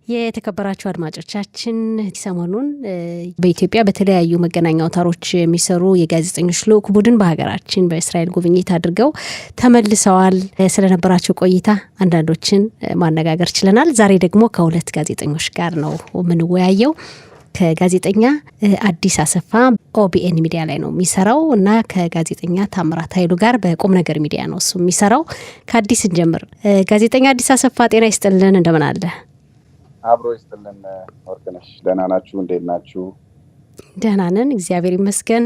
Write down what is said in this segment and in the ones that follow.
የተከበራችሁ አድማጮቻችን ሰሞኑን በኢትዮጵያ በተለያዩ መገናኛ አውታሮች የሚሰሩ የጋዜጠኞች ልዑክ ቡድን በሀገራችን በእስራኤል ጉብኝት አድርገው ተመልሰዋል። ስለነበራቸው ቆይታ አንዳንዶችን ማነጋገር ችለናል። ዛሬ ደግሞ ከሁለት ጋዜጠኞች ጋር ነው የምንወያየው። ከጋዜጠኛ አዲስ አሰፋ ኦቢኤን ሚዲያ ላይ ነው የሚሰራው እና ከጋዜጠኛ ታምራት ኃይሉ ጋር በቁም ነገር ሚዲያ ነው እሱ የሚሰራው። ከአዲስ እንጀምር። ጋዜጠኛ አዲስ አሰፋ ጤና ይስጥልን፣ እንደምን አለ? አብሮ ይስጥልን ወርቅነሽ፣ ደህና ናችሁ? እንዴት ናችሁ? ደህና ነን እግዚአብሔር ይመስገን።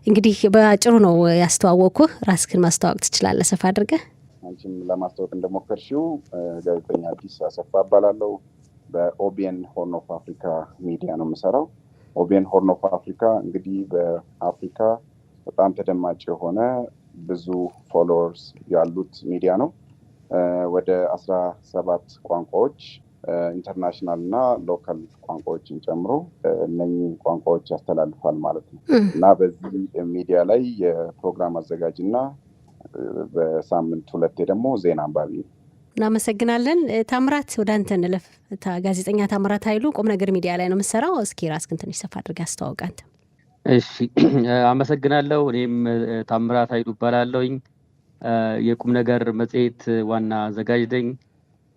እንግዲህ በአጭሩ ነው ያስተዋወቅኩህ፣ ራስህን ማስተዋወቅ ትችላለህ ሰፋ አድርገህ? አንቺም ለማስተዋወቅ እንደሞከርሽው ጋዜጠኛ አዲስ አሰፋ እባላለሁ። በኦቢኤን ሆርን ኦፍ አፍሪካ ሚዲያ ነው የምሰራው። ኦቢኤን ሆርን ኦፍ አፍሪካ እንግዲህ በአፍሪካ በጣም ተደማጭ የሆነ ብዙ ፎሎወርስ ያሉት ሚዲያ ነው። ወደ 17 ቋንቋዎች ኢንተርናሽናል እና ሎካል ቋንቋዎችን ጨምሮ እነኚህ ቋንቋዎች ያስተላልፋል ማለት ነው እና በዚህ ሚዲያ ላይ የፕሮግራም አዘጋጅ እና በሳምንት 2 ደግሞ ዜና አንባቢ ነው። እናመሰግናለን። ታምራት፣ ወደ አንተ እንለፍ። ጋዜጠኛ ታምራት ኃይሉ ቁም ነገር ሚዲያ ላይ ነው የምትሰራው። እስኪ ራስህን ትንሽ ሰፋ አድርገህ አስተዋውቅ አንተ። እሺ፣ አመሰግናለሁ። እኔም ታምራት ኃይሉ እባላለሁኝ። የቁም ነገር መጽሔት ዋና አዘጋጅ ነኝ።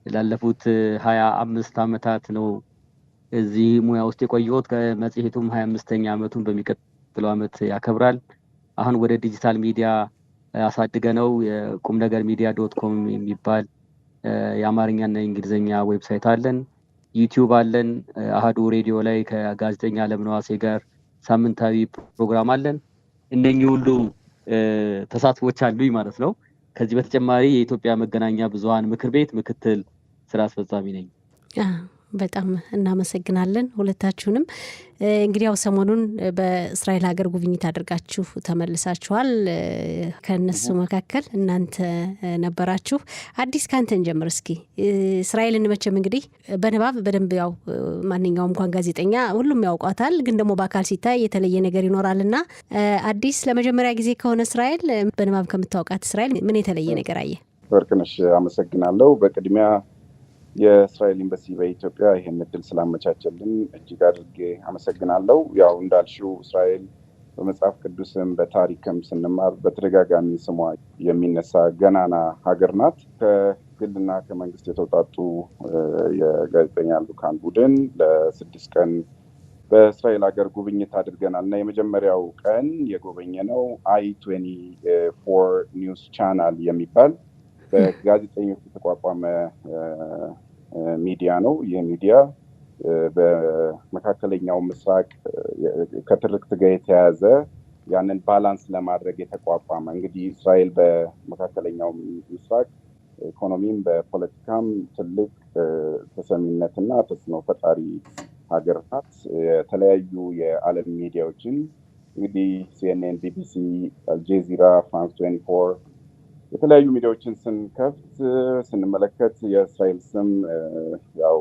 ላለፉት 25 ዓመታት ነው እዚህ ሙያ ውስጥ የቆየሁት። ከመጽሔቱም 25ኛ ዓመቱን በሚቀጥለው ዓመት ያከብራል። አሁን ወደ ዲጂታል ሚዲያ አሳድገነው የቁም ነገር ሚዲያ .com የሚባል የአማርኛና የእንግሊዝኛ ዌብሳይት አለን። ዩቲዩብ አለን። አሃዱ ሬዲዮ ላይ ከጋዜጠኛ አለምነህ ጋር ሳምንታዊ ፕሮግራም አለን። እነኚህ ሁሉ ተሳትፎች አሉኝ ማለት ነው። ከዚህ በተጨማሪ የኢትዮጵያ መገናኛ ብዙሃን ምክር ቤት ምክትል ስራ አስፈጻሚ ነኝ። በጣም እናመሰግናለን ሁለታችሁንም። እንግዲህ ያው ሰሞኑን በእስራኤል ሀገር ጉብኝት አድርጋችሁ ተመልሳችኋል። ከነሱ መካከል እናንተ ነበራችሁ። አዲስ ካንተ እንጀምር እስኪ። እስራኤልን መቼም እንግዲህ በንባብ በደንብ ያው ማንኛውም እንኳን ጋዜጠኛ ሁሉም ያውቋታል፣ ግን ደግሞ በአካል ሲታይ የተለየ ነገር ይኖራልና አዲስ ለመጀመሪያ ጊዜ ከሆነ እስራኤል በንባብ ከምታውቃት እስራኤል ምን የተለየ ነገር አየ? ወርቅነሽ አመሰግናለሁ። በቅድሚያ የእስራኤል ኤምባሲ በኢትዮጵያ ይህን እድል ስላመቻቸልን እጅግ አድርጌ አመሰግናለሁ። ያው እንዳልሽው እስራኤል በመጽሐፍ ቅዱስም በታሪክም ስንማር በተደጋጋሚ ስሟ የሚነሳ ገናና ሀገር ናት። ከግልና ከመንግስት የተውጣጡ የጋዜጠኛ ልዑካን ቡድን ለ6 ቀን በእስራኤል ሀገር ጉብኝት አድርገናል እና የመጀመሪያው ቀን የጎበኘነው i24 ኒውስ ቻናል የሚባል በጋዜጠኞች የተቋቋመ ሚዲያ ነው። ይህ ሚዲያ በመካከለኛው ምስራቅ ከትርክት ጋር የተያያዘ ያንን ባላንስ ለማድረግ የተቋቋመ እንግዲህ እስራኤል በመካከለኛው ምስራቅ ኢኮኖሚም በፖለቲካም ትልቅ ተሰሚነትና ተጽዕኖ ፈጣሪ ሀገር ናት። የተለያዩ የዓለም ሚዲያዎችን እንግዲህ ሲኤንኤን፣ ቢቢሲ፣ አልጄዚራ፣ ፍራንስ 24 የተለያዩ ሚዲያዎችን ስንከፍት ስንመለከት የእስራኤል ስም ያው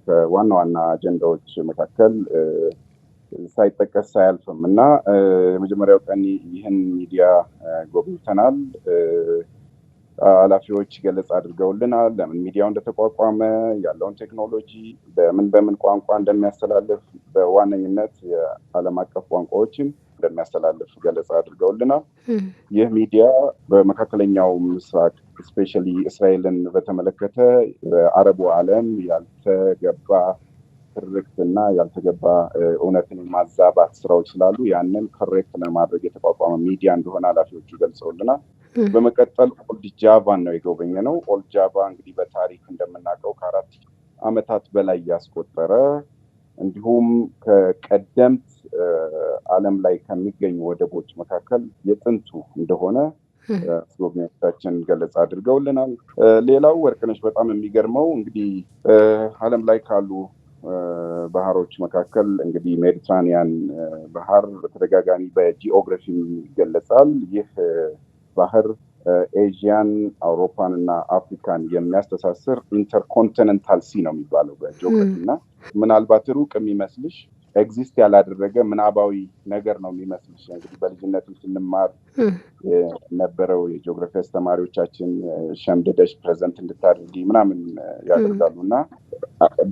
ከዋና ዋና አጀንዳዎች መካከል ሳይጠቀስ አያልፍም እና የመጀመሪያው ቀን ይህን ሚዲያ ጎብኝተናል። ኃላፊዎች ገለጻ አድርገውልናል። ለምን ሚዲያው እንደተቋቋመ፣ ያለውን ቴክኖሎጂ በምን ቋንቋ እንደሚያስተላልፍ፣ በዋነኝነት የዓለም አቀፍ ቋንቋዎችን እንደሚያስተላልፍ ገለጻ አድርገውልናል። ይህ ሚዲያ በመካከለኛው ምስራቅ ስፔሻሊ እስራኤልን በተመለከተ በአረቡ ዓለም ያልተገባ ትርክትና ያልተገባ እውነትን ማዛባት ስራዎች ስላሉ ያንን ኮሬክት ለማድረግ የተቋቋመ ሚዲያ እንደሆነ ኃላፊዎቹ ገልጸውልናል። በመቀጠል ኦልድ ጃቫን ነው የጎበኘነው። ኦልድ ጃቫ እንግዲህ በታሪክ እንደምናውቀው ከ4 ዓመታት በላይ ያስቆጠረ እንዲሁም ከቀደምት ዓለም ላይ ከሚገኙ ወደቦች መካከል የጥንቱ እንደሆነ አስጎብኚዎቻችን ገለጻ አድርገውልናል። ሌላው ወርቅነሽ በጣም የሚገርመው እንግዲህ ዓለም ላይ ካሉ ባህሮች መካከል እንግዲህ ሜዲትራኒያን ባህር በተደጋጋሚ በጂኦግራፊ ይገለጻል። ይህ ባህር ኤዥያን፣ አውሮፓን እና አፍሪካን የሚያስተሳስር ኢንተርኮንቲኔንታል ሲ ነው የሚባለው በጂኦግራፊ እና ምናልባት ሩቅ የሚመስልሽ ኤግዚስት ያላደረገ ምናባዊ ነገር ነው የሚመስልሽ። እንግዲህ በልጅነቱ ስንማር የነበረው የጂኦግራፊ አስተማሪዎቻችን ሸምድደሽ ፕሬዘንት እንድታደርጊ ምናምን ያደርጋሉ እና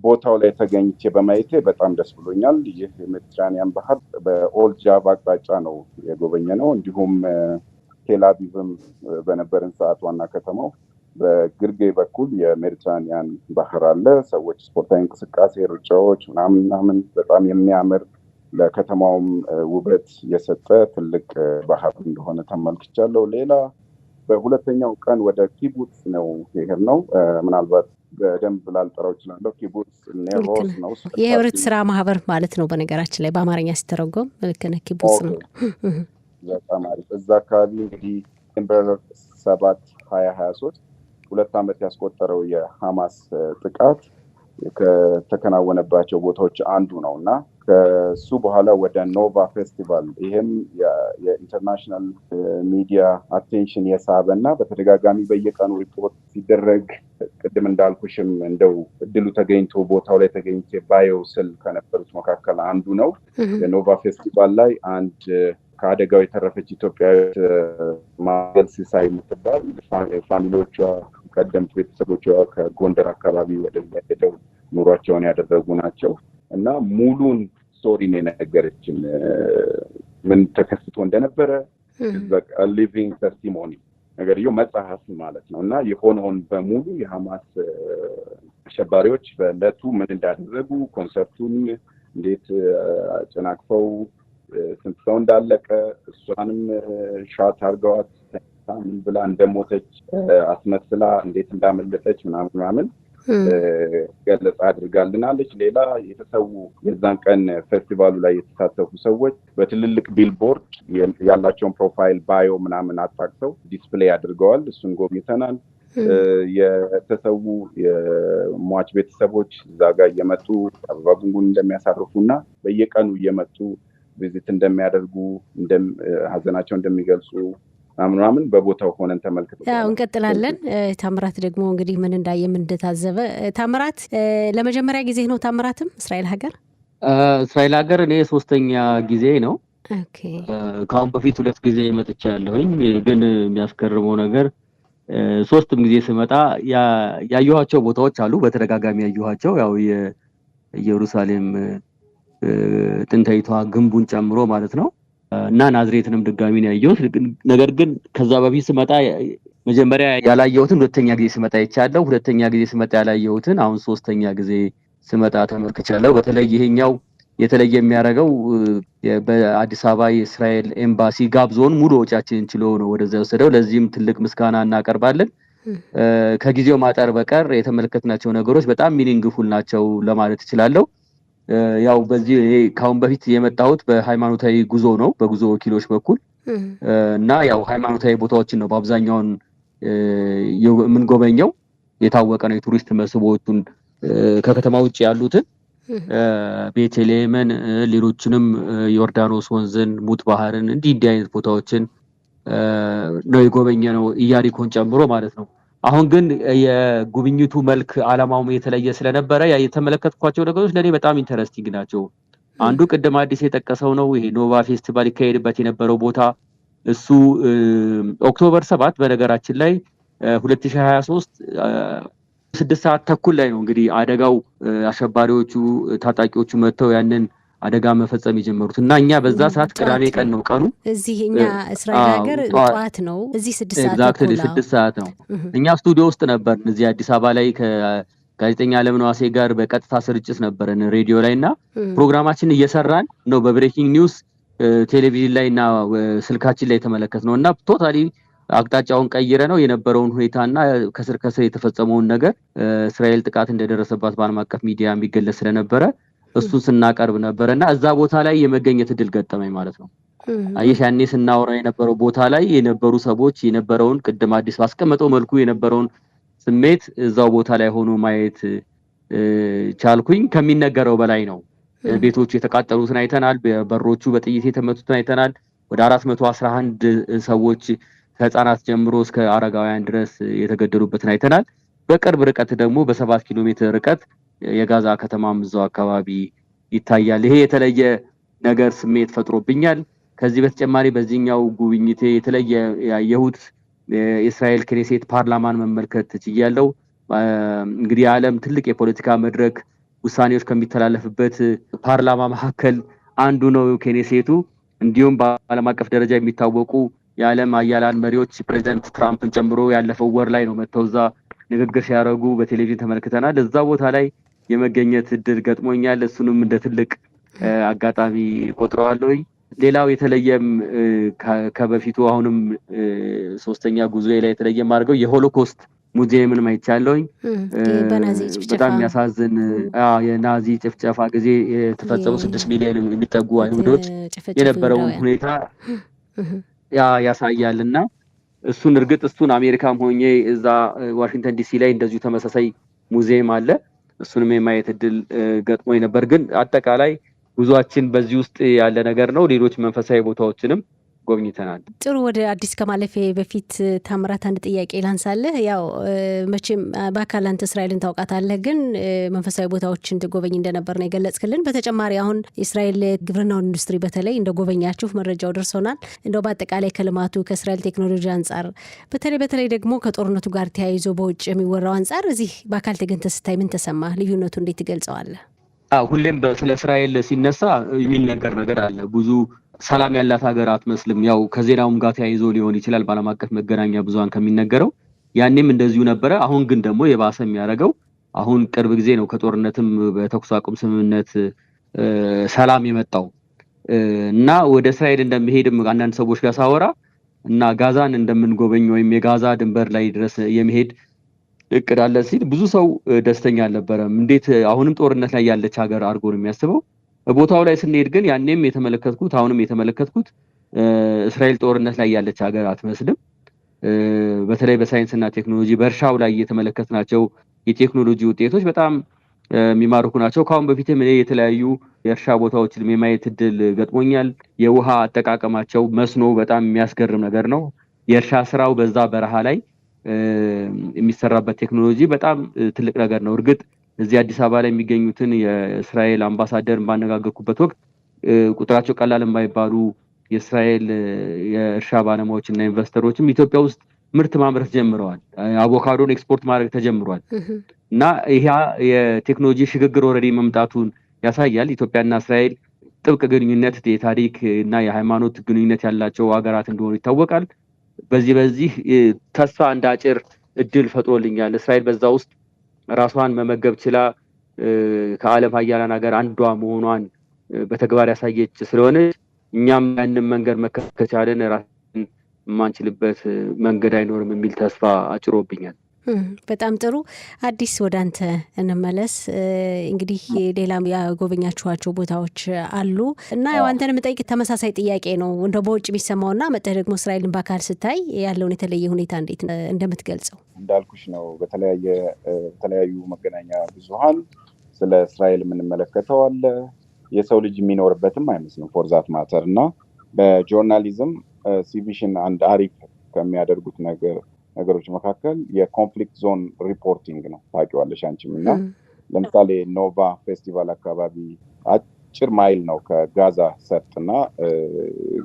ቦታው ላይ ተገኝቼ በማየቴ በጣም ደስ ብሎኛል። ይህ የሜዲትራኒያን ባህር በኦልድ ጃቫ አቅጣጫ ነው የጎበኘ ነው። እንዲሁም ቴልአቪቭም በነበረን ሰዓት ዋና ከተማው በግርጌ በኩል የሜዲትራኒያን ባህር አለ። ሰዎች ስፖርታዊ እንቅስቃሴ፣ ሩጫዎች ምናምን በጣም የሚያምር ለከተማውም ውበት የሰጠ ትልቅ ባህር እንደሆነ ተመልክቻለሁ። ሌላ በሁለተኛው ቀን ወደ ኪቡትስ ነው የሄድነው። ምናልባት በደንብ ላልጠራው እችላለሁ። ኪቡትስ ኔሮስ ነው፣ የህብረት ስራ ማህበር ማለት ነው። በነገራችን ላይ በአማርኛ ሲተረጎም ልክ ነህ፣ ኪቡትስ ነው። በጣም አሪፍ። እዛ አካባቢ እንግዲህ ዲሴምበር 7 2023 2 ዓመት ያስቆጠረው የሐማስ ጥቃት ከተከናወነባቸው ቦታዎች አንዱ ነው እና ከሱ በኋላ ወደ ኖቫ ፌስቲቫል፣ ይህም የኢንተርናሽናል ሚዲያ አቴንሽን የሳበ እና በተደጋጋሚ በየቀኑ ሪፖርት ሲደረግ ቅድም እንዳልኩሽም እንደው እድሉ ተገኝቶ ቦታው ላይ ተገኝቼ ባየው ስል ከነበሩት መካከል አንዱ ነው። የኖቫ ፌስቲቫል ላይ አንድ ከአደጋው የተረፈች ኢትዮጵያዊት ማገል ሲሳይ የምትባል ፋሚሊዎቿ፣ ቀደምት ቤተሰቦቿ ከጎንደር አካባቢ ወደዚያ ሄደው ኑሯቸውን ያደረጉ ናቸው እና ሙሉን ስቶሪን የነገረችን ምን ተከስቶ እንደነበረ ሊቪንግ ተስቲሞኒ ነገርየው መጽሐፍ ማለት ነው እና የሆነውን በሙሉ የሐማስ አሸባሪዎች በዕለቱ ምን እንዳደረጉ፣ ኮንሰርቱን እንዴት አጨናቅፈው ስንት ሰው እንዳለቀ፣ እሷንም ሻት አድርገዋት ምን ብላ እንደሞተች አስመስላ እንዴት እንዳመለጠች ምናምን ገለጻ አድርጋልናለች። ሌላ የተሰዉ የዛን ቀን ፌስቲቫሉ ላይ የተሳተፉ ሰዎች በትልልቅ ቢልቦርድ ያላቸውን ፕሮፋይል ባዮ ምናምን አጣቅሰው ዲስፕሌይ አድርገዋል። እሱን ጎብኝተናል። የተሰዉ የሟች ቤተሰቦች እዛ ጋር እየመጡ አበባ ጉንጉን እንደሚያሳርፉ እና በየቀኑ እየመጡ ቪዚት እንደሚያደርጉ ሀዘናቸው እንደሚገልጹ ምናምን በቦታው ሆነን ተመልክተናል። እንቀጥላለን። ታምራት ደግሞ እንግዲህ ምን እንዳየ ምን እንደታዘበ። ታምራት ለመጀመሪያ ጊዜ ነው ታምራትም እስራኤል ሀገር? እኔ 3ኛ ጊዜ ነው። ከአሁን በፊት 2 ጊዜ መጥቻለሁኝ። ግን የሚያስገርመው ነገር 3ም ጊዜ ስመጣ ያየኋቸው ቦታዎች አሉ። በተደጋጋሚ ያየኋቸው ያው የኢየሩሳሌም ጥንታዊቷ ግንቡን ጨምሮ ማለት ነው እና ናዝሬትንም ድጋሚ ነው ያየሁት። ነገር ግን ከዛ በፊት ስመጣ መጀመሪያ ያላየሁትን 2ኛ ጊዜ ስመጣ ይቻለው፣ 2ኛ ጊዜ ስመጣ ያላየሁትን አሁን 3ኛ ጊዜ ስመጣ ተመልክቻለሁ። በተለይ ይሄኛው የተለየ የሚያደርገው በአዲስ አበባ የእስራኤል ኤምባሲ ጋብዞን ሙሉ ወጪያችንን ችሎ ነው ወደዛ ወሰደው። ለዚህም ትልቅ ምስጋና እናቀርባለን። ከጊዜው ማጠር በቀር የተመለከትናቸው ነገሮች በጣም ሚኒንግፉል ናቸው ለማለት እችላለሁ። ያው በዚህ ካሁን በፊት የመጣሁት በሃይማኖታዊ ጉዞ ነው፣ በጉዞ ወኪሎች በኩል እና ያው ሃይማኖታዊ ቦታዎችን ነው በአብዛኛውን የምንጎበኘው። የታወቀ ነው የቱሪስት መስህቦቹን ከከተማ ውጭ ያሉትን ቤተልሔምን፣ ሌሎችንም ዮርዳኖስ ወንዝን፣ ሙት ባህርን እንዲህ አይነት ቦታዎችን ነው የጎበኘ ነው፣ ኢያሪኮን ጨምሮ ማለት ነው። አሁን ግን የጉብኝቱ መልክ አላማው የተለየ ስለነበረ የተመለከትኳቸው ነገሮች ለኔ በጣም ኢንተረስቲንግ ናቸው። አንዱ ቅድም አዲስ የጠቀሰው ነው፣ ይሄ ኖቫ ፌስቲቫል ይካሄድበት የነበረው ቦታ እሱ ኦክቶበር 7 በነገራችን ላይ 2023 6 ሰዓት ተኩል ላይ ነው እንግዲህ አደጋው አሸባሪዎቹ ታጣቂዎቹ መጥተው ያንን አደጋ መፈጸም የጀመሩት እና እኛ በዛ ሰዓት ቅዳሜ ቀን ነው ቀኑ። እዚህ እኛ እስራኤል ሀገር ጠዋት ነው፣ እዚህ 6 ሰዓት ኤግዛክትሊ 6 ሰዓት ነው። እኛ ስቱዲዮ ውስጥ ነበር እዚህ አዲስ አበባ ላይ ከጋዜጠኛ አለምነህ ጋር በቀጥታ ስርጭት ነበረን ሬዲዮ ላይ እና ፕሮግራማችን እየሰራን ነው በብሬኪንግ ኒውስ ቴሌቪዥን ላይ እና ስልካችን ላይ ተመለከትነው እና ቶታሊ አቅጣጫውን ቀይረ ነው የነበረውን ሁኔታና ከስር የተፈጸመውን ነገር እስራኤል ጥቃት እንደደረሰባት በዓለም አቀፍ ሚዲያ የሚገለጽ ስለነበረ እሱን ስናቀርብ ነበርና እዛ ቦታ ላይ የመገኘት እድል ገጠመኝ ማለት ነው። አየሽ ያኔ ስናወራ የነበረው ቦታ ላይ የነበሩ ሰዎች የነበረውን ቅድም አዲስ ባስቀመጠው መልኩ የነበረውን ስሜት እዛው ቦታ ላይ ሆኖ ማየት ቻልኩኝ። ከሚነገረው በላይ ነው። ቤቶቹ የተቃጠሉትን አይተናል። በሮቹ በጥይት የተመቱትን አይተናል። ወደ 411 ሰዎች ከህፃናት ጀምሮ እስከ አረጋውያን ድረስ የተገደሉበትን አይተናል። በቅርብ ርቀት ደግሞ በ7 ኪሎ ሜትር ርቀት የጋዛ ከተማም እዛው አካባቢ ይታያል። ይሄ የተለየ ነገር ስሜት ፈጥሮብኛል። ከዚህ በተጨማሪ በዚህኛው ጉብኝቴ የተለየ ያየሁት የእስራኤል ክኔሴት ፓርላማን መመልከት ችያለሁ። እንግዲህ የዓለም ትልቅ የፖለቲካ መድረክ ውሳኔዎች ከሚተላለፍበት ፓርላማ መካከል አንዱ ነው ክኔሴቱ። እንዲሁም በዓለም አቀፍ ደረጃ የሚታወቁ የዓለም አያላን መሪዎች ፕሬዚዳንት ትራምፕን ጨምሮ ያለፈው ወር ላይ ነው መጥተው እዛ ንግግር ሲያደርጉ በቴሌቪዥን ተመልክተናል። እዛ ቦታ ላይ የመገኘት እድል ገጥሞኛል። እሱንም እንደ ትልቅ አጋጣሚ ቆጥረዋለሁ። ሌላው የተለየም ከበፊቱ አሁንም ሶስተኛ ጉዞዬ ላይ የተለየ ማድረገው የሆሎኮስት ሙዚየምን ማይቻለውኝ። በጣም የሚያሳዝን የናዚ ጭፍጨፋ ጊዜ የተፈጸሙ 6 ሚሊዮን የሚጠጉ አይሁዶች የነበረውን ሁኔታ ያሳያልና እሱን አሜሪካም ሆኜ እዛ ዋሽንግተን ዲሲ ላይ እንደዚሁ ተመሳሳይ ሙዚየም አለ። እሱንም የማየት እድል ገጥሞኝ ነበር። ግን አጠቃላይ ጉዟችን በዚህ ውስጥ ያለ ነገር ነው። ሌሎች መንፈሳዊ ቦታዎችንም ጎብኝተናል። ጥሩ። ወደ አዲስ ከማለፌ በፊት ታምራት አንድ ጥያቄ ላንሳለህ። ያው መቼም በአካል አንተ እስራኤልን ታውቃታለህ፣ ግን መንፈሳዊ ቦታዎችን ትጎበኝ እንደነበር ነው የገለጽክልን። በተጨማሪ አሁን የእስራኤል ግብርናውን ኢንዱስትሪ በተለይ እንደጎበኛችሁ መረጃው ደርሶናል። እንደው በአጠቃላይ ከልማቱ ከእስራኤል ቴክኖሎጂ አንጻር በተለይ ደግሞ ከጦርነቱ ጋር ተያይዞ በውጭ የሚወራው አንጻር እዚህ በአካል ተገኝተህ ስታይ ምን ተሰማህ? ልዩነቱ እንዴት ትገልጸዋለህ? ሁሌም ስለ እስራኤል ሲነሳ የሚነገር ነገር አለ። ብዙ ሰላም ያላት ሀገር አትመስልም። ያው ከዜናውም ጋር ተያይዞ ሊሆን ይችላል በዓለም አቀፍ መገናኛ ብዙሃን ከሚነገረው። ያኔም እንደዚሁ ነበረ። አሁን ግን ደግሞ የባሰ የሚያደርገው አሁን ቅርብ ጊዜ ነው ከጦርነትም በተኩስ አቁም ስምምነት ሰላም የመጣው እና ወደ እስራኤል እንደሚሄድም አንዳንድ ሰዎች ጋር ሳወራ እና ጋዛን እንደምንጎበኝ ወይም የጋዛ ድንበር ላይ ድረስ የመሄድ እቅድ አለ ሲል ብዙ ሰው ደስተኛ አልነበረም። እንዴት አሁንም ጦርነት ላይ ያለች ሀገር አድርጎ ነው የሚያስበው። ቦታው ላይ ስንሄድ ግን ያኔም የተመለከትኩት አሁንም የተመለከትኩት እስራኤል ጦርነት ላይ ያለች ሀገር አትመስልም። በተለይ በሳይንስና ቴክኖሎጂ በእርሻው ላይ የተመለከትናቸው የቴክኖሎጂ ውጤቶች በጣም የሚማርኩ ናቸው። ከአሁን በፊትም እኔ የተለያዩ የእርሻ ቦታዎችን የማየት እድል ገጥሞኛል። የውሃ አጠቃቀማቸው መስኖ በጣም የሚያስገርም ነገር ነው። የእርሻ ስራው በዛ በረሃ ላይ የሚሰራበት ቴክኖሎጂ በጣም ትልቅ ነገር ነው። እርግጥ እዚህ አዲስ አበባ ላይ የሚገኙትን የእስራኤል አምባሳደርን ባነጋገርኩበት ወቅት ቁጥራቸው ቀላል የማይባሉ የእስራኤል የእርሻ ባለሙያዎች እና ኢንቨስተሮችም ኢትዮጵያ ውስጥ ምርት ማምረት ጀምረዋል። አቮካዶን ኤክስፖርት ማድረግ ተጀምሯል እና ይሄ የቴክኖሎጂ ሽግግር ኦልሬዲ መምጣቱን ያሳያል። ኢትዮጵያና እስራኤል ጥብቅ ግንኙነት፣ የታሪክ እና የሃይማኖት ግንኙነት ያላቸው ሀገራት እንደሆኑ ይታወቃል። በዚህ ተስፋ እንዳጭር እድል ፈጥሮልኛል። እስራኤል በዛ ውስጥ ራሷን መመገብ ችላ ከዓለም ሀያላን ሀገር አንዷ መሆኗን በተግባር ያሳየች ስለሆነ እኛም ያንን መንገድ መከተል ከቻለን ራስን የማንችልበት መንገድ አይኖርም የሚል ተስፋ አጭሮብኛል። በጣም ጥሩ። አዲስ ወደ አንተ እንመለስ። እንግዲህ ሌላም ያጎበኛችኋቸው ቦታዎች አሉ እና ያው አንተን የምጠይቅ ተመሳሳይ ጥያቄ ነው እንደ በውጭ የሚሰማውና መጥተህ ደግሞ እስራኤልን በአካል ስታይ ያለውን የተለየ ሁኔታ እንዴት እንደምትገልጸው? እንዳልኩሽ ነው በተለያዩ መገናኛ ብዙሃን ስለ እስራኤል የምንመለከተው አለ። የሰው ልጅ የሚኖርበትም አይመስልም ፎር ዛት ማተር እና በጆርናሊዝም ሲቪሽን አንድ አሪፍ ከሚያደርጉት ነገሮች መካከል የኮንፍሊክት ዞን ሪፖርቲንግ ነው። ታውቂዋለሽ አንቺም። እና ለምሳሌ ኖቫ ፌስቲቫል አካባቢ አጭር ማይል ነው ከጋዛ ሰርጥና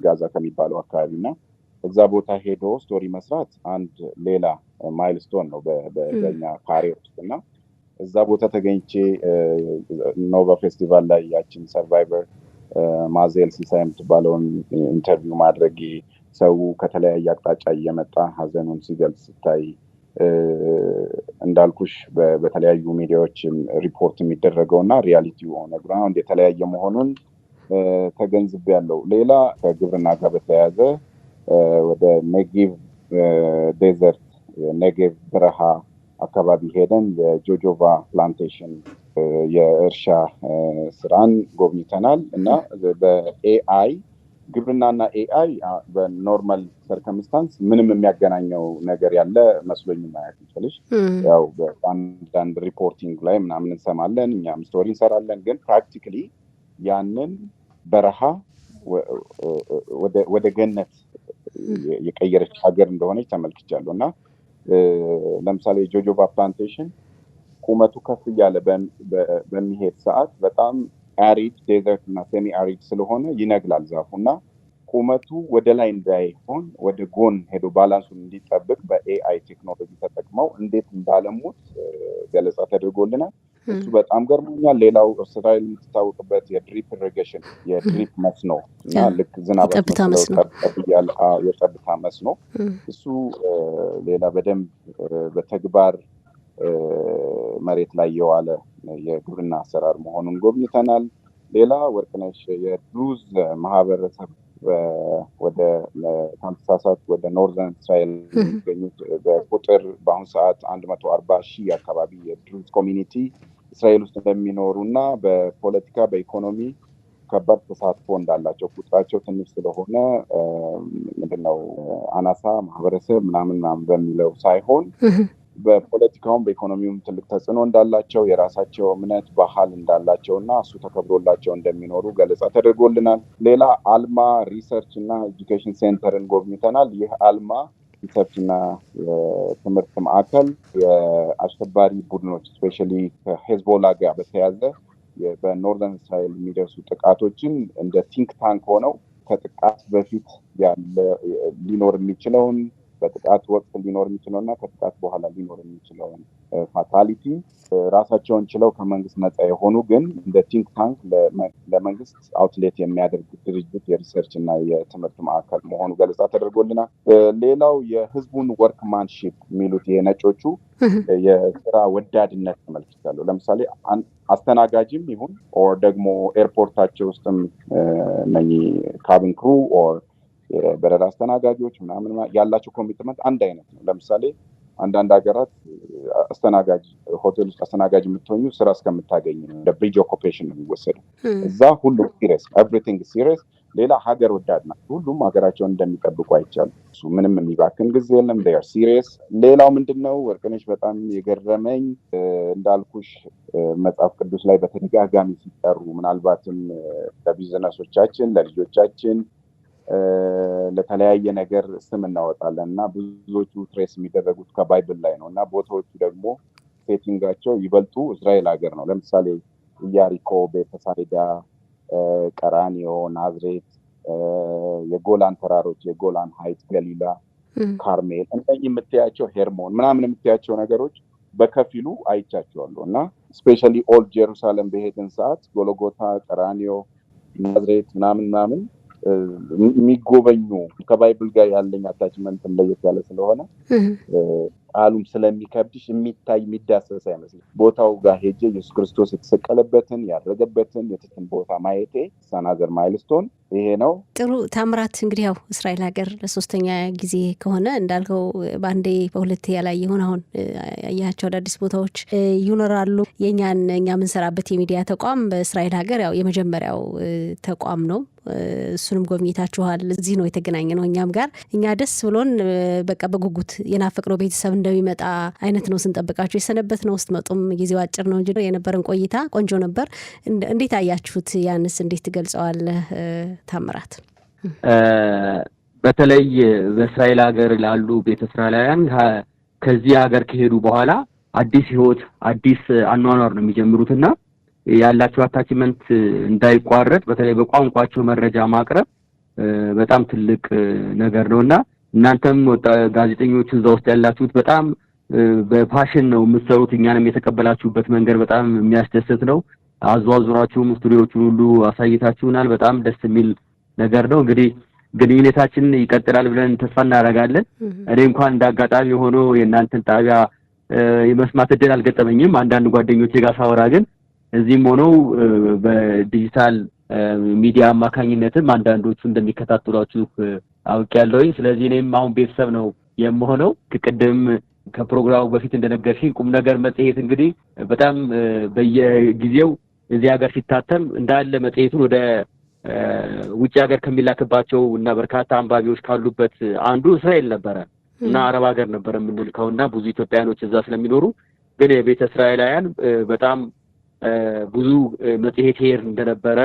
ጋዛ ከሚባለው አካባቢና እዛ ቦታ ሄዶ ስቶሪ መስራት አንድ ሌላ ማይልስቶን ነው በኛ ካሬ ውስጥና እዛ ቦታ ተገኝቼ ኖቫ ፌስቲቫል ላይ ያችን ሰርቫይቨር ማዜል ሲሳይ የምትባለውን ኢንተርቪው ማድረግ ሰው ከተለያየ አቅጣጫ እየመጣ ሀዘኑን ሲገልጽ ስታይ እንዳልኩሽ በተለያዩ ሚዲያዎች ሪፖርት የሚደረገውና ሪያሊቲው ግራውንድ የተለያየ መሆኑን ተገንዝቤያለሁ። ሌላ ከግብርና ጋር በተያያዘ ወደ ኔጌቭ ዴዘርት ኔጌቭ በረሃ አካባቢ ሄደን የጆጆቫ ፕላንቴሽን የእርሻ ስራን ጎብኝተናል እና በኤአይ ግብርናና ኤአይ በኖርማል ሰርከምስታንስ ምንም የሚያገናኘው ነገር ያለ መስሎኝ ማየት ይችላል። ያው በአንዳንድ ሪፖርቲንግ ላይ ምናምን እንሰማለን፣ እኛም ስቶሪ እንሰራለን። ግን ፕራክቲካሊ ያንን በረሃ ወደ ገነት የቀየረች ሀገር እንደሆነች ተመልክቻለሁ እና ለምሳሌ ጆጆቫ ፕላንቴሽን ቁመቱ ከፍ እያለ በሚሄድ ሰዓት በጣም አሪድ ዴዘርት እና ሴሚ አሪድ ስለሆነ ይነግላል ዛፉና ቁመቱ ወደ ላይ እንዳይሆን ወደ ጎን ሄዶ ባላንሱን እንዲጠብቅ በኤአይ ቴክኖሎጂ ተጠቅመው እንዴት እንዳለሙት ገለጻ ተደርጎልናል። እሱ በጣም ገርሞኛል። ሌላው እስራኤል የምትታወቅበት የድሪፕ ኢሪጌሽን የድሪፕ መስኖ እና ልክ ዝናብ የጠብታ መስኖ እሱ ሌላ በደንብ በተግባር መሬት ላይ የዋለ የግብርና አሰራር መሆኑን ጎብኝተናል። ሌላ ወርቅነሽ የድሩዝ ማህበረሰብ ወደ ታንሳሳት ወደ ኖርዘርን እስራኤል የሚገኙት በቁጥር በአሁኑ ሰዓት 140,000 አካባቢ የድሩዝ ኮሚኒቲ እስራኤል ውስጥ እንደሚኖሩ እና በፖለቲካ በኢኮኖሚ ከባድ ተሳትፎ እንዳላቸው ቁጥራቸው ትንሽ ስለሆነ ምንድነው አናሳ ማህበረሰብ ምናምን በሚለው ሳይሆን በፖለቲካውም በኢኮኖሚውም ትልቅ ተጽዕኖ እንዳላቸው የራሳቸው እምነት ባህል እንዳላቸው እና እሱ ተከብሮላቸው እንደሚኖሩ ገለጻ ተደርጎልናል። ሌላ አልማ ሪሰርች እና ኤጁኬሽን ሴንተርን ጎብኝተናል። ይህ አልማ ሪሰርች እና የትምህርት ማዕከል የአሸባሪ ቡድኖች ስፔሻሊ ከሄዝቦላ ጋር በተያያዘ በኖርዘርን እስራኤል የሚደርሱ ጥቃቶችን እንደ ቲንክ ታንክ ሆነው ከጥቃት በፊት ያለ ሊኖር የሚችለውን በጥቃት ወቅት ሊኖር የሚችለው እና ከጥቃት በኋላ ሊኖር የሚችለውን ፋታሊቲ ራሳቸውን ችለው ከመንግስት ነፃ የሆኑ ግን እንደ ቲንክ ታንክ ለመንግስት አውትሌት የሚያደርግ ድርጅት የሪሰርች እና የትምህርት ማዕከል መሆኑ ገለጻ ተደርጎልናል። ሌላው የህዝቡን ወርክማንሺፕ የሚሉት የነጮቹ የስራ ወዳድነት ተመልክቻለሁ። ለምሳሌ አስተናጋጅም ይሁን ኦር ደግሞ ኤርፖርታቸው ውስጥም ካቢን ክሩ ኦር የበረራ አስተናጋጆች ምናምን ያላቸው ኮሚትመንት አንድ አይነት ነው። ለምሳሌ አንዳንድ ሀገራት አስተናጋጅ ሆቴል ውስጥ አስተናጋጅ የምትሆኙ ስራ እስከምታገኝ ነው። እንደ ብሪጅ ኦኩፔሽን ነው የሚወሰዱ። እዛ ሁሉም ሲሪየስ ኤቭሪቲንግ ሲሪየስ። ሌላ ሀገር ወዳድ ናቸው። ሁሉም ሀገራቸውን እንደሚጠብቁ አይቻሉ። እሱ ምንም የሚባክን ጊዜ የለም። they are serious። ሌላው ምንድነው ወርቅነሽ በጣም የገረመኝ እንዳልኩሽ መጽሐፍ ቅዱስ ላይ በተደጋጋሚ ሲጠሩ ምናልባትም ለቢዝነሶቻችን ለልጆቻችን ለተለያየ ነገር ስም እናወጣለን እና ብዙዎቹ ትሬስ የሚደረጉት ከባይብል ላይ ነው እና ቦታዎቹ ደግሞ ሴቲንጋቸው ይበልጡ እስራኤል ሀገር ነው። ለምሳሌ ኢያሪኮ፣ ቤተሳይዳ፣ ቀራኒዮ፣ ናዝሬት፣ የጎላን ተራሮች፣ የጎላን ሃይት፣ ገሊላ፣ ካርሜል እነዚህ የምታያቸው ሄርሞን ምናምን የምታያቸው ነገሮች በከፊሉ አይቻቸዋለሁ እና ስፔሻሊ ኦልድ ጄሩሳሌም በሄድን ሰዓት ጎልጎታ፣ ቀራኒዮ፣ ናዝሬት ምናምን የሚጎበኙ ከባይብል ጋር ያለኝ አታችመንት ለየት ያለ ስለሆነ ቃሉም ስለሚከብድሽ የሚታይ የሚዳሰስ አይመስልም። ቦታው ጋር ሄጄ ኢየሱስ ክርስቶስ የተሰቀለበትን ያደረገበትን የትትን ቦታ ማየቴ ሳናዘር ማይልስቶን ይሄ ነው። ጥሩ ታምራት። እንግዲህ ያው እስራኤል ሀገር ለሶስተኛ ጊዜ ከሆነ እንዳልከው በአንዴ በሁለቴ ያላየሁን አሁን ያያቸው አዳዲስ ቦታዎች ይኖራሉ። እኛ የምንሰራበት የሚዲያ ተቋም በእስራኤል ሀገር ያው የመጀመሪያው ተቋም ነው። እሱንም ጎብኝታችኋል። እዚህ ነው የተገናኘ ነው እኛም ጋር እኛ ደስ ብሎን በቃ በጉጉት የናፈቅነው ቤተሰብ እንደሚመጣ አይነት ነው ስንጠብቃችሁ የሰነበት ነው። ውስጥ መጡም ጊዜው አጭር ነው እንጂ የነበረን ቆይታ ቆንጆ ነበር። እንዴት አያችሁት? ያንስ እንዴት ትገልጸዋለህ ታምራት? በተለይ በእስራኤል ሀገር ላሉ ቤተ እስራኤላውያን ከዚህ ሀገር ከሄዱ በኋላ አዲስ ህይወት አዲስ አኗኗር ነው የሚጀምሩትና ያላቸው አታችመንት እንዳይቋረጥ በተለይ በቋንቋቸው መረጃ ማቅረብ በጣም ትልቅ ነገር ነውና እናንተም ጋዜጠኞች እዛ ውስጥ ያላችሁት በጣም በፓሽን ነው የምትሰሩት። እኛንም የተቀበላችሁበት መንገድ በጣም የሚያስደስት ነው። አዟዙራችሁም ስቱዲዮቹን ሁሉ አሳይታችሁናል። በጣም ደስ የሚል ነገር ነው። እንግዲህ ግንኙነታችን ይቀጥላል ብለን ተስፋ እናደርጋለን። እኔ እንኳን እንዳጋጣሚ ሆኖ የእናንተን ጣቢያ የመስማት እድል አልገጠመኝም። አንዳንድ ጓደኞቼ ጋር ሳወራ ግን እዚህም ሆነው በዲጂታል ሚዲያ አማካኝነትም አንዳንዶቹ እንደሚከታተሏችሁ አውቄያለሁኝ። ስለዚህ እኔም አሁን ቤተሰብ ነው የምሆነው። ከቀደም ከፕሮግራሙ በፊት እንደነገርሽኝ ቁም ነገር መጽሔት እንግዲህ በጣም በየጊዜው እዚህ ሀገር ሲታተም እንዳለ መጽሔቱን ወደ ውጭ ሀገር ከሚላክባቸው እና በርካታ አንባቢዎች ካሉበት አንዱ እስራኤል ነበረ እና አረብ ሀገር ነበረ የምንልከውና ብዙ ኢትዮጵያውያኖች እዛ ስለሚኖሩ ግን የቤተ እስራኤላውያን በጣም ብዙ መጽሔት ሄር እንደነበረ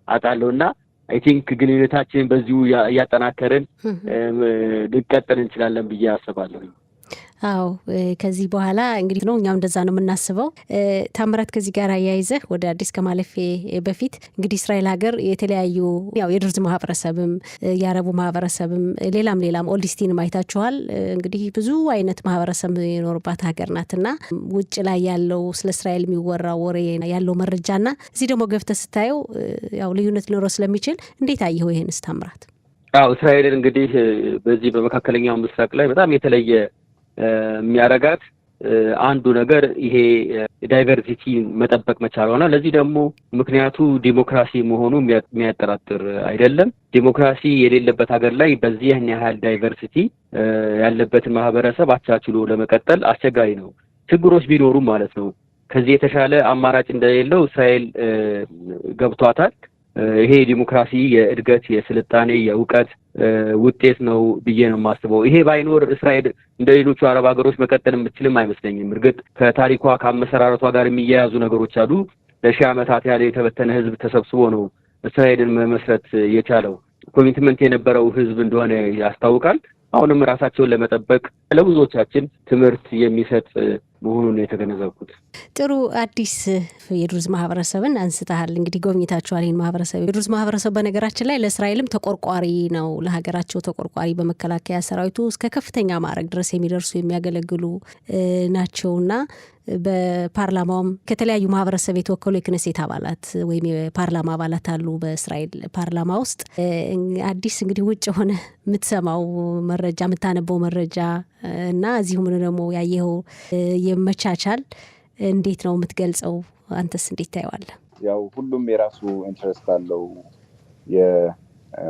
አውቃለሁና አይ ቲንክ ግንኙነታችንን በዚሁ ያጠናከርን ልንቀጥል እንችላለን ብዬ አስባለሁ። አዎ ከዚህ በኋላ እንግዲህ ነው እኛም እንደዛ ነው የምናስበው። ታምራት ከዚህ ጋር አያይዘህ ወደ አዲስ ከማለፌ በፊት እንግዲህ እስራኤል ሀገር የተለያዩ ያው የድርዝ ማህበረሰብም የአረቡ ማህበረሰብም ሌላም ኦልዲስቲንም አይታችኋል። እንግዲህ ብዙ አይነት ማህበረሰብ የኖርባት ሀገር ናትና ውጭ ላይ ያለው ስለ እስራኤል የሚወራው ወሬ ያለው መረጃና እዚህ ደግሞ ገብተህ ስታየው ያው ልዩነት ሊኖረው ስለሚችል እንዴት አየኸው ይሄንስ ታምራት? እስራኤልን እንግዲህ በዚህ በመካከለኛው ምስራቅ ላይ በጣም የተለየ የሚያረጋት አንዱ ነገር ይሄ ዳይቨርሲቲ መጠበቅ መቻል ሆነ። ለዚህ ደግሞ ምክንያቱ ዲሞክራሲ መሆኑ የሚያጠራጥር አይደለም። ዲሞክራሲ የሌለበት ሀገር ላይ በዚህ ያህል ዳይቨርሲቲ ያለበትን ማህበረሰብ አቻችሎ ለመቀጠል አስቸጋሪ ነው። ችግሮች ቢኖሩም ማለት ነው። ከዚህ የተሻለ አማራጭ እንደሌለው እስራኤል ገብቷታል። ይሄ ዲሞክራሲ የእድገት የስልጣኔ የእውቀት ውጤት ነው ብዬ ነው የማስበው። ይሄ ባይኖር እስራኤል እንደ ሌሎቹ አረብ ሀገሮች መቀጠል የምትችልም አይመስለኝም። እርግጥ ከታሪኳ ከአመሰራረቷ ጋር የሚያያዙ ነገሮች አሉ። ለሺህ ዓመታት ያለ የተበተነ ህዝብ ተሰብስቦ ነው እስራኤልን መመስረት የቻለው። ኮሚትመንት የነበረው ህዝብ እንደሆነ ያስታውቃል። አሁንም ራሳቸውን ለመጠበቅ ለብዙዎቻችን ትምህርት የሚሰጥ መሆኑን የተገነዘብኩት። ጥሩ አዲስ የድሩዝ ማህበረሰብን አንስተሃል። እንግዲህ ጎብኝታችኋል ይህን ማህበረሰብ። የድሩዝ ማህበረሰብ በነገራችን ላይ ለእስራኤልም ተቆርቋሪ ነው። ለሀገራቸው ተቆርቋሪ በመከላከያ ሰራዊቱ እስከ ከፍተኛ ማዕረግ ድረስ የሚደርሱ የሚያገለግሉ ናቸውና በፓርላማውም ከተለያዩ ማህበረሰብ የተወከሉ የክነሴት አባላት ወይም የፓርላማ አባላት አሉ በእስራኤል ፓርላማ ውስጥ። አዲስ እንግዲህ ውጭ ሆነ የምትሰማው መረጃ የምታነበው መረጃ እና እዚሁም ደግሞ ያየኸው የመቻቻል እንዴት ነው የምትገልጸው? አንተስ እንዴት ታየዋለህ? ያው ሁሉም የራሱ ኢንትረስት አለው።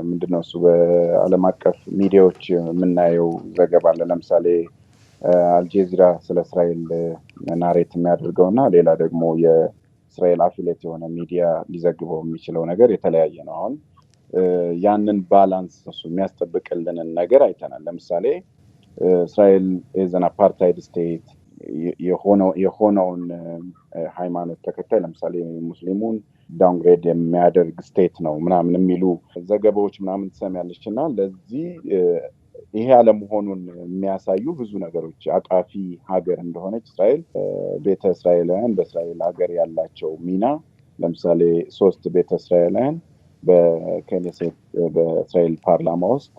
ምንድነው እሱ በዓለም አቀፍ ሚዲያዎች የምናየው ዘገባ አለ። ለምሳሌ አልጀዚራ ስለ እስራኤል ናሬት የሚያደርገው እና ሌላ ደግሞ የእስራኤል አፊሌት የሆነ ሚዲያ ሊዘግበው የሚችለው ነገር የተለያየ ነው። አሁን ያንን ባላንስ እሱ የሚያስጠብቅልንን ነገር አይተናል። ለምሳሌ እስራኤል ኢዝ አን አፓርታይድ ስቴት የሆነውን ሃይማኖት ተከታይ ለምሳሌ ሙስሊሙን ዳውንግሬድ የሚያደርግ ስቴት ነው ምናምን የሚሉ ዘገባዎች ምናምን ትሰሚያለች እና ለዚህ ይሄ አለመሆኑን የሚያሳዩ ብዙ ነገሮች አቃፊ ሀገር እንደሆነች እስራኤል ቤተ እስራኤላውያን በእስራኤል ሀገር ያላቸው ሚና ለምሳሌ 3 ቤተ እስራኤላውያን በክኔሴት በእስራኤል ፓርላማ ውስጥ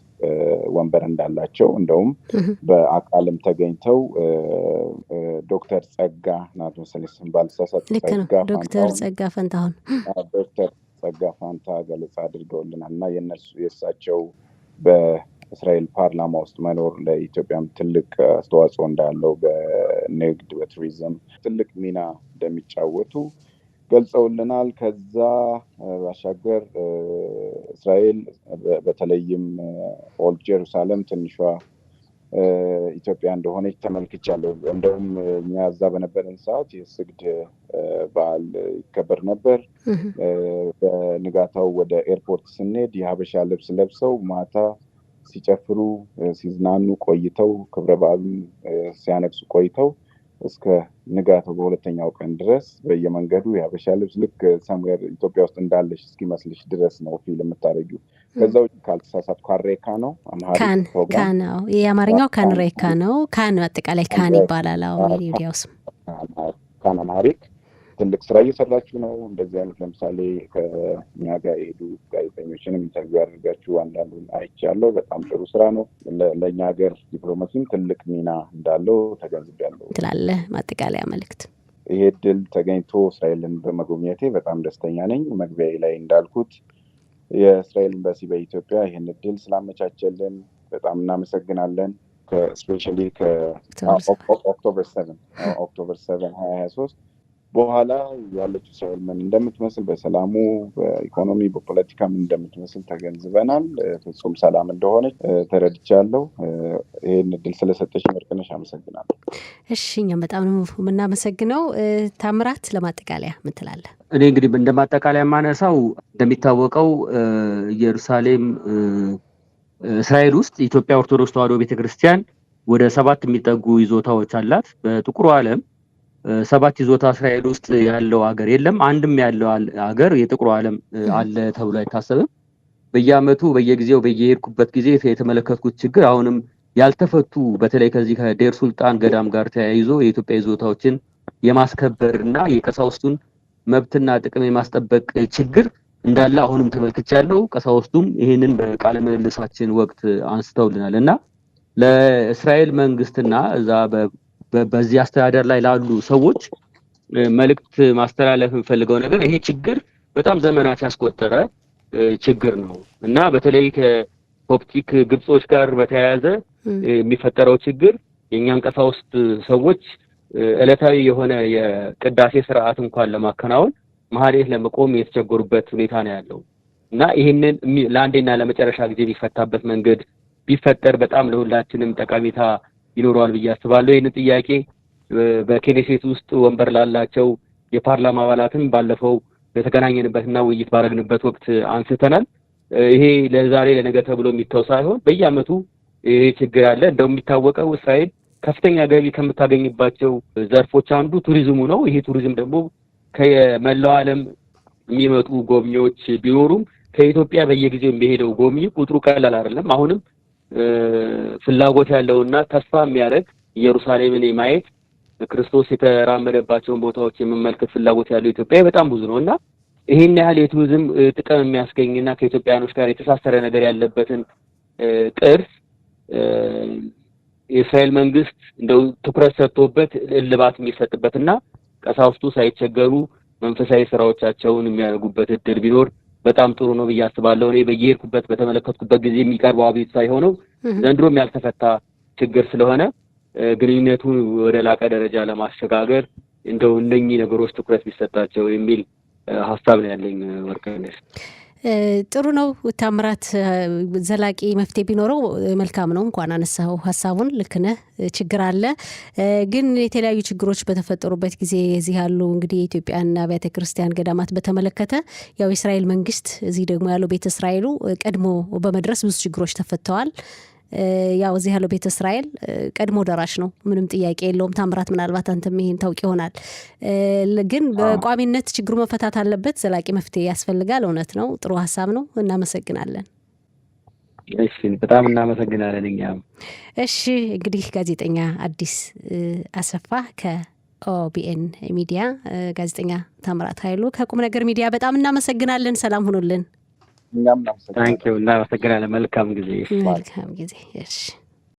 ወንበር እንዳላቸው እንደውም በአቃልም ተገኝተው ዶክተር ጸጋ ናት መሰለኝ ባልሳሳት ዶክተር ጸጋ ፋንታ ገለጻ አድርገውልናል እና የእሳቸው በእስራኤል ፓርላማ ውስጥ መኖር ለኢትዮጵያም ትልቅ አስተዋጽኦ እንዳለው በንግድ በቱሪዝም ትልቅ ሚና እንደሚጫወቱ ገልጸውልናል። ከዛ ባሻገር እስራኤል በተለይም ኦልድ ጀሩሳሌም ትንሿ ኢትዮጵያ እንደሆነች ተመልክቻለሁ። እንደውም እኛ እዛ በነበረን ሰዓት የስግድ በዓል ይከበር ነበር። በንጋታው ወደ ኤርፖርት ስንሄድ የሀበሻ ልብስ ለብሰው ማታ ሲጨፍሩ ሲዝናኑ ቆይተው ክብረ በዓሉን ሲያነግሱ ቆይተው እስከ ንጋታው በሁለተኛው ቀን ድረስ በየመንገዱ የሀበሻ ልብስ ልክ ሰምዌር ኢትዮጵያ ውስጥ እንዳለሽ እስኪመስልሽ ድረስ ነው ፊልም የምታደርጊው። ከዛው ካልተሳሳት ካሬካ ነው ካን ነው የአማርኛው ካንሬካ ነው። ካን አጠቃላይ ካን ይባላል። አሁን ሚዲያውስ ካን አማሪክ ትልቅ ስራ እየሰራችሁ ነው። እንደዚህ አይነት ለምሳሌ ከኛ ጋር የሄዱ ጋዜጠኞችንም ኢንተርቪው አድርጋችሁ አንዳንዱን አይቻለሁ። በጣም ጥሩ ስራ ነው። ለእኛ ሀገር ዲፕሎማሲም ትልቅ ሚና እንዳለው ተገንዝቤያለሁ ትላለህ። ማጠቃለያ መልእክት? ይሄ ድል ተገኝቶ እስራኤልን በመጎብኘቴ በጣም ደስተኛ ነኝ። መግቢያ ላይ እንዳልኩት የእስራኤል ኤምባሲ በኢትዮጵያ ይህን ድል ስላመቻቸልን በጣም እናመሰግናለን። ከስፔሻሊ ከኦክቶበር 7 2023 በኋላ ያለችው እስራኤል ምን እንደምትመስል በሰላሙ በኢኮኖሚ በፖለቲካ ምን እንደምትመስል ተገንዝበናል። ፍጹም ሰላም እንደሆነች ተረድቻለሁ። ይህን እድል ስለሰጠሽ ወርቅነሽ አመሰግናለሁ። እሺ እኛም በጣም ነው የምናመሰግነው። ታምራት ለማጠቃለያ ምን ትላለህ? እኔ እንግዲህ እንደማጠቃለያ የማነሳው እንደሚታወቀው ኢየሩሳሌም እስራኤል ውስጥ ኢትዮጵያ ኦርቶዶክስ ተዋሕዶ ቤተክርስቲያን ወደ 7 የሚጠጉ ይዞታዎች አላት። በጥቁሩ ዓለም 7 ይዞታ እስራኤል ውስጥ ያለው ሀገር የለም። አንድም ያለው ሀገር የጥቁሩ ዓለም አለ ተብሎ አይታሰብም። በየአመቱ በየጊዜው በየሄድኩበት ጊዜ የተመለከትኩት ችግር አሁንም ያልተፈቱ በተለይ ከዚህ ከዴር ሱልጣን ገዳም ጋር ተያይዞ የኢትዮጵያ ይዞታዎችን የማስከበርና የቀሳውስቱን መብትና ጥቅም የማስጠበቅ ችግር እንዳለ አሁንም ተመልክቻለሁ። ቀሳውስቱም ይሄንን በቃለ ምልልሳችን ወቅት አንስተውልናል እና ለእስራኤል መንግስትና እዛ በዚህ አስተዳደር ላይ ላሉ ሰዎች መልእክት ማስተላለፍ የምፈልገው ነገር ይሄ ችግር በጣም ዘመናት ያስቆጠረ ችግር ነው እና በተለይ ከኮፕቲክ ግብጾች ጋር በተያያዘ የሚፈጠረው ችግር የኛን ቀሳውስት ሰዎች ዕለታዊ የሆነ የቅዳሴ ስርዓት እንኳን ለማከናወን ማህሌት ለመቆም የተቸገሩበት ሁኔታ ነው ያለው እና ይሄንን ለአንዴና ለመጨረሻ ጊዜ ቢፈታበት መንገድ ቢፈጠር በጣም ለሁላችንም ጠቀሜታ ይኖረዋል ብዬ አስባለሁ። ይሄን ጥያቄ በኬኔሴት ውስጥ ወንበር ላላቸው የፓርላማ አባላትም ባለፈው በተገናኘንበትና ውይይት ባረግንበት ወቅት አንስተናል። ይሄ ለዛሬ ለነገ ተብሎ የሚተው ሳይሆን በየአመቱ ይሄ ችግር አለ። እንደሚታወቀው እስራኤል ከፍተኛ ገቢ ከምታገኝባቸው ዘርፎች አንዱ ቱሪዝሙ ነው። ይሄ ቱሪዝም ደግሞ ከመላው ዓለም የሚመጡ ጎብኚዎች ቢኖሩም ከኢትዮጵያ በየጊዜው የሚሄደው ጎብኚ ቁጥሩ ቀላል አይደለም። አሁንም ፍላጎት ያለውና ተስፋ የሚያደርግ ኢየሩሳሌምን የማየት ክርስቶስ የተራመደባቸውን ቦታዎች የመመልከት ፍላጎት ያለው ኢትዮጵያ በጣም ብዙ ነውና ይሄን ያህል የቱሪዝም ጥቅም የሚያስገኝና ከኢትዮጵያኖች ጋር የተሳሰረ ነገር ያለበትን ቅርስ የእስራኤል መንግስት እንደው ትኩረት ሰጥቶበት እልባት የሚሰጥበትና ቀሳውስቱ ሳይቸገሩ መንፈሳዊ ስራዎቻቸውን የሚያደርጉበት እድል ቢኖር በጣም ጥሩ ነው ብዬ አስባለሁ። እኔ በየሄድኩበት በተመለከትኩበት ጊዜ የሚቀርበው አቤቱታ የሆነው ዘንድሮም ያልተፈታ ችግር ስለሆነ ግንኙነቱን ወደ ላቀ ደረጃ ለማሸጋገር እንደው እነኚህ ነገሮች ትኩረት ቢሰጣቸው የሚል ሀሳብ ነው ያለኝ። ወርቅነሽ ጥሩ ነው ታምራት፣ ዘላቂ መፍትሄ ቢኖረው መልካም ነው። እንኳን አነሳው ሀሳቡን። ልክ ነህ፣ ችግር አለ። ግን የተለያዩ ችግሮች በተፈጠሩበት ጊዜ እዚህ ያሉ እንግዲህ የኢትዮጵያን አብያተ ክርስቲያን ገዳማት በተመለከተ ያው የእስራኤል መንግስት እዚህ ደግሞ ያለው ቤተ እስራኤሉ ቀድሞ በመድረስ ብዙ ችግሮች ተፈተዋል። ያው እዚህ ያለው ቤተ እስራኤል ቀድሞ ደራሽ ነው፣ ምንም ጥያቄ የለውም። ታምራት ምናልባት አንተም ይሄን ታውቂ ይሆናል። ግን በቋሚነት ችግሩ መፈታት አለበት፣ ዘላቂ መፍትሄ ያስፈልጋል። እውነት ነው፣ ጥሩ ሀሳብ ነው። እናመሰግናለን። እሺ፣ በጣም እናመሰግናለን እኛም። እሺ፣ እንግዲህ ጋዜጠኛ አዲስ አሰፋ ከኦቢኤን ሚዲያ፣ ጋዜጠኛ ታምራት ኃይሉ ከቁም ነገር ሚዲያ በጣም እናመሰግናለን። ሰላም ሁኑልን። እኛም እናመሰግናለን። እናመሰግናለን። መልካም ጊዜ። መልካም ጊዜ። እሺ